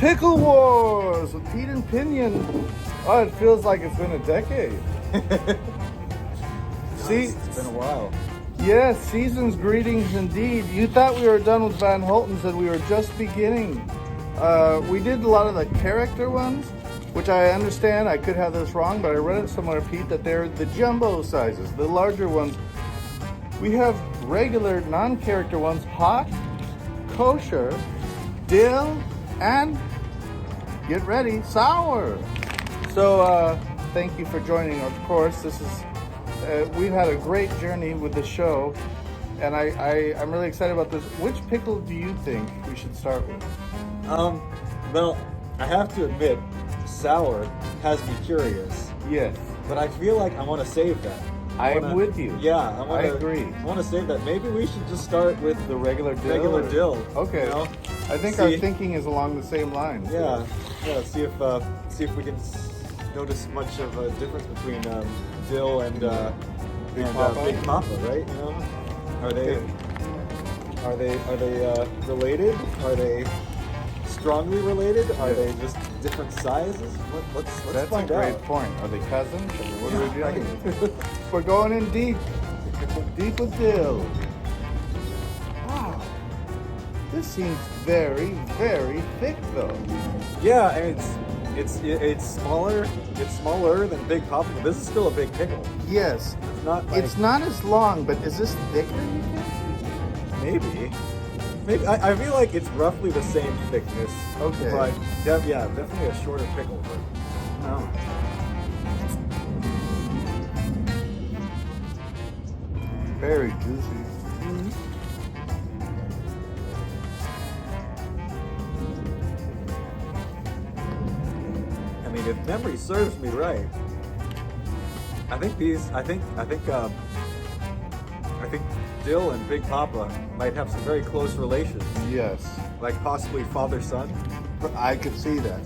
Pickle Wars with Pete and Pinion. Oh, it feels like it's been a decade. See, it's been a while. yes, season's greetings indeed. You thought we were done with Van Holten's and we were just beginning. We did a lot of the character ones, which I understand. I could have this wrong, but I read it somewhere, Pete, that they're the jumbo sizes, the larger ones. We have regular non-character ones, hot, kosher, dill, and get ready, sour. So thank you for joining. Of course, this is we've had a great journey with the show, and I'm really excited about this. Which pickle do you think we should start with? Well, I have to admit, sour has me curious, Yes, but I feel like I want to save that. I'm with you. Yeah, I agree. I want to save that. Maybe we should just start with The regular dill. regular dill. Okay. You know? I think See- our thinking is along the same lines. Yeah, yeah. See if we can notice much of a difference between dill and Big Papa? Big Papa, right? You know, are they Okay. related? Are they strongly related? Are they just different sizes? Let's That's find a great out. point. Are they cousins? I mean, what are we Yeah, doing? We're going in deep. Deep with dill. Wow. This seems very, very thick though. Yeah, and it's smaller. It's smaller than Big Papa, but this is still a big pickle. Yes. It's not. Like, It's not as long, but is this thicker, you think? maybe. I feel like it's roughly the same thickness. Okay. But yeah, definitely a shorter pickle. But no. Very juicy. I mean, if memory serves me right, I think Dill and Big Papa might have some very close relations, Yes. like possibly father-son. I could see that.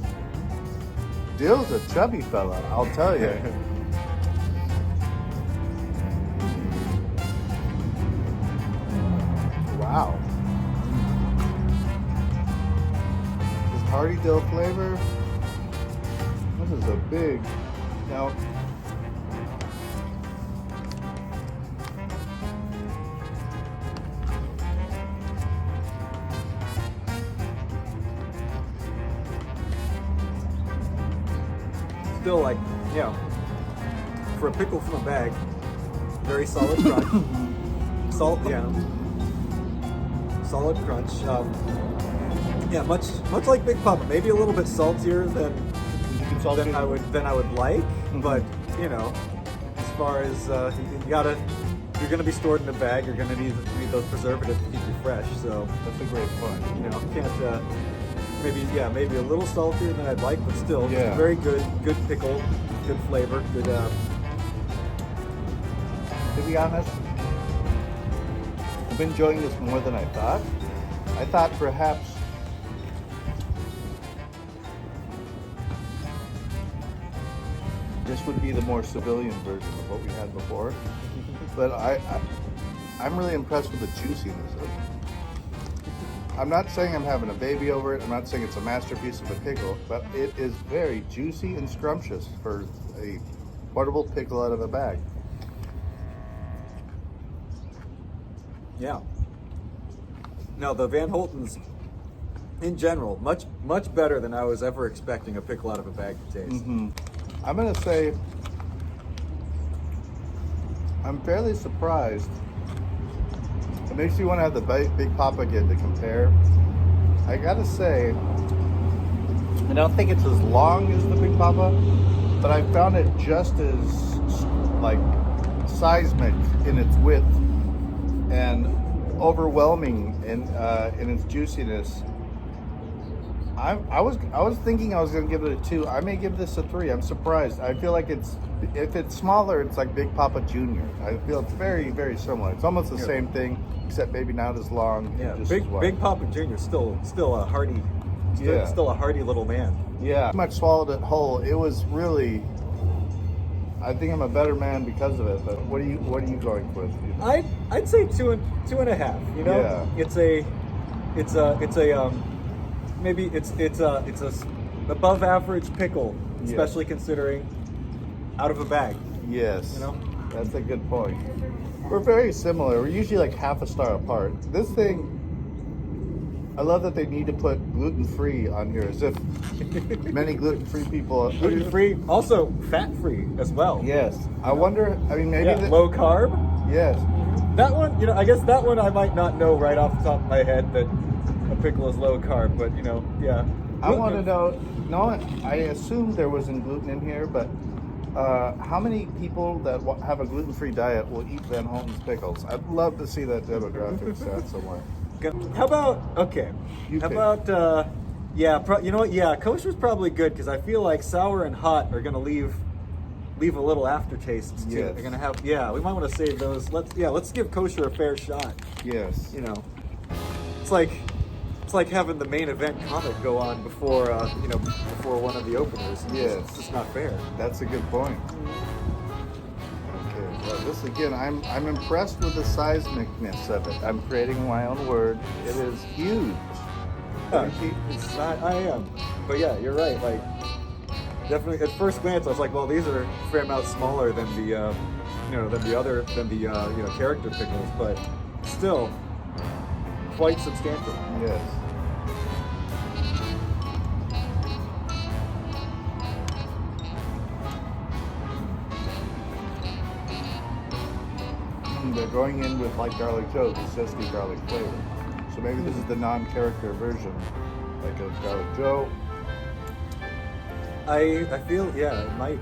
Dill's a chubby fella, I'll tell you. Wow. This hearty dill flavor. This is a big. Now, Still, like, for a pickle from a bag, very solid crunch. Solid crunch. Yeah, much like Big Papa. Maybe a little bit saltier than I would like, but as far as you're gonna be stored in a bag, you're gonna need those preservatives to keep you fresh. So that's a great point. can't maybe a little saltier than I'd like, but still it's Yeah. a very good pickle, good flavor, good. To be honest, I'm enjoying this more than I thought. I thought perhaps this would be the more civilian version of what we had before. But I'm really impressed with the juiciness of it. I'm not saying I'm having a baby over it. I'm not saying it's a masterpiece of a pickle, but it is very juicy and scrumptious for a portable pickle out of a bag. Yeah. Now the Van Holten's, in general, much better than I was ever expecting a pickle out of a bag to taste. I'm gonna say I'm fairly surprised. It makes you want to have the Big Papa again to compare. I gotta say, I don't think it's as long as the Big Papa, but I found it just as like seismic in its width and overwhelming in its juiciness. I was thinking I was gonna give it a 2. I may give this a 3. I'm surprised. I feel like if it's smaller, it's like Big Papa Jr. I feel it's very, very similar. It's almost the same thing, except maybe not as long. Yeah, just as wide. Big Papa Jr. still a hearty, still a hearty little man. Yeah, pretty much swallowed it whole. It was really. I think I'm a better man because of it. But what are you going with? I'd say two and a half. Yeah. It's a maybe it's above average pickle, especially considering out of a bag. Yes. You know? That's a good point. We're very similar. We're usually like half a star apart. This thing, I love that they need to put gluten-free on here, as if many gluten-free people. Gluten-free, also fat-free as well. Yes. I wonder. I mean, maybe low carb. Yes. That one, I guess that one I might not know right off the top of my head that a pickle is low carb, but yeah. I want to know. No, I assumed there wasn't gluten in here, but how many people that have a gluten-free diet will eat Van Holten's pickles? I'd love to see that demographic stat somewhere. How about you know what? Yeah, kosher's probably good because I feel like sour and hot are gonna leave a little aftertaste too. Yes. They're gonna have we might want to save those. Let's give kosher a fair shot. Yes. It's like having the main event comic go on before before one of the openers. Yes. It's just not fair. That's a good point. Okay, well, this again, I'm impressed with the seismicness of it. I'm creating my own word. It is huge. It's not. I am, but yeah, you're right. Like, definitely at first glance, I was like, well, these are a fair amount smaller than the character pickles, but still quite substantial. Yes. They're going in with like garlic joe, the zesty garlic flavor. So maybe this is the non-character version, like a garlic joe. I feel it might.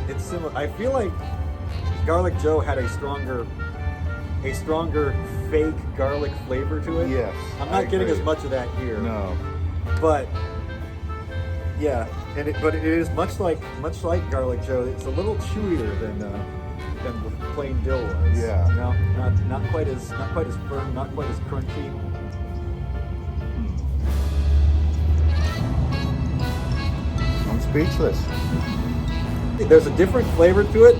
It's similar. I feel like garlic joe had a stronger fake garlic flavor to it. Yes, I'm not getting as much of that here. No. But yeah, but it is much like garlic joe. It's a little chewier than the plain dill was. Yeah. Not quite as firm, not quite as crunchy. I'm speechless. There's a different flavor to it.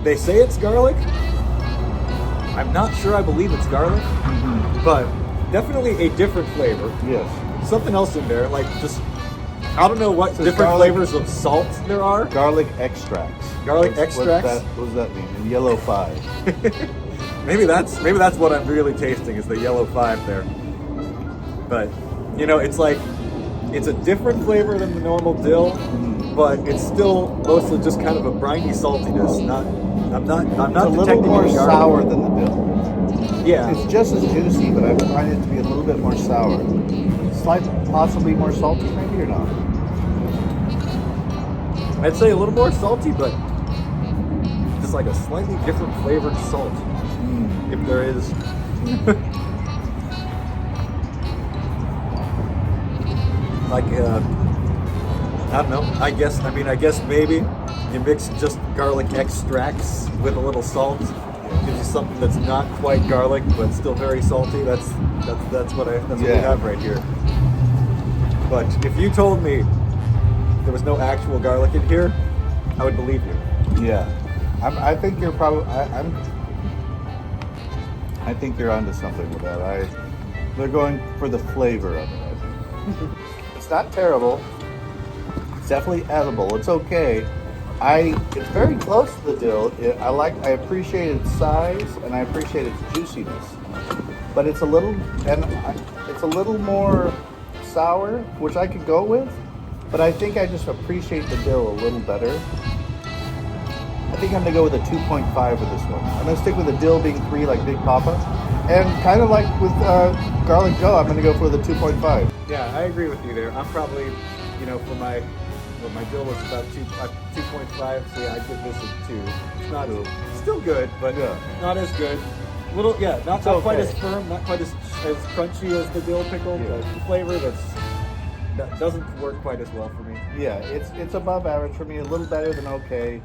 They say it's garlic. I'm not sure I believe it's garlic, but definitely a different flavor. Yes. Something else in there, like just, I don't know what different garlic, flavors of salt there are. Garlic extracts. Garlic extracts? What does that mean? In yellow 5. Maybe that's what I'm really tasting is the yellow 5 there. But it's like it's a different flavor than the normal dill, but it's still mostly just kind of a briny saltiness. I'm not It's a little more sour than the dill. Yeah. It's just as juicy, but I find it to be a little bit more sour. Slightly, possibly more salty, maybe, or not? I'd say a little more salty, but just like a slightly different flavored salt, if there is. Like, I don't know. I guess maybe you mix just garlic extracts with a little salt, gives you something that's not quite garlic but still very salty. That's what we have right here. But if you told me there was no actual garlic in here, I would believe you. Yeah, I think you're probably. I think you're onto something with that. They're going for the flavor of it. I think it's not terrible. It's definitely edible. It's okay. It's very close to the dill. I appreciate its size and I appreciate its juiciness, but it's a little more sour, which I could go with. But I think I just appreciate the dill a little better. I think I'm gonna go with a 2.5 with this one. I'm gonna stick with the dill being 3 like Big Papa, and kind of like with garlic joe, I'm gonna go for the 2.5. Yeah, I agree with you there. I'm probably, for my dill was about 2.5, so yeah, I'd give this a 2. It's not still good, but not as good. Not quite as firm, not quite as crunchy as the dill pickle, but the flavor that doesn't work quite as well for me. Yeah, it's above average for me, a little better than okay,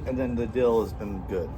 and then the dill has been good.